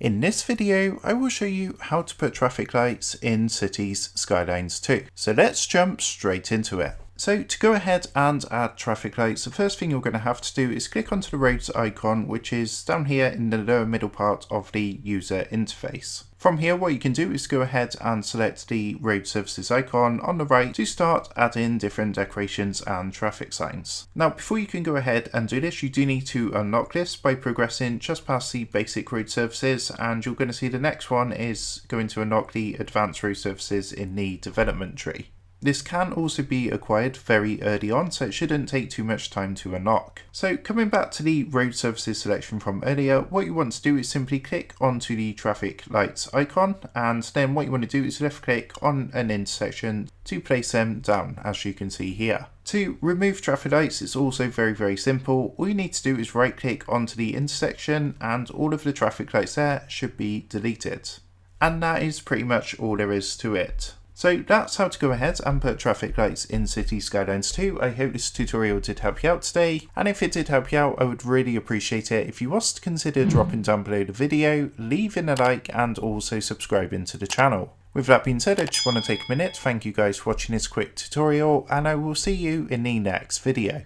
In this video, I will show you how to put traffic lights in Cities Skylines 2. So let's jump straight into it. So to go ahead and add traffic lights, the first thing you're going to have to do is click onto the roads icon, which is down here in the lower middle part of the user interface. From here, what you can do is go ahead and select the road services icon on the right to start adding different decorations and traffic signs. Now, before you can go ahead and do this, you do need to unlock this by progressing just past the basic road services, and you're going to see the next one is going to unlock the advanced road services in the development tree. This can also be acquired very early on, so it shouldn't take too much time to unlock. So coming back to the road services selection from earlier, what you want to do is simply click onto the traffic lights icon, and then what you want to do is left click on an intersection to place them down, as you can see here. To remove traffic lights, it's also very simple. All you need to do is right click onto the intersection and all of the traffic lights there should be deleted. And that is pretty much all there is to it. So that's how to go ahead and put traffic lights in Cities Skylines 2. I hope this tutorial did help you out today, and if it did help you out, I would really appreciate it if you was to consider dropping down below the video, leaving a like, and also subscribing to the channel. With that being said, I just want to take a minute to thank you guys for watching this quick tutorial, and I will see you in the next video.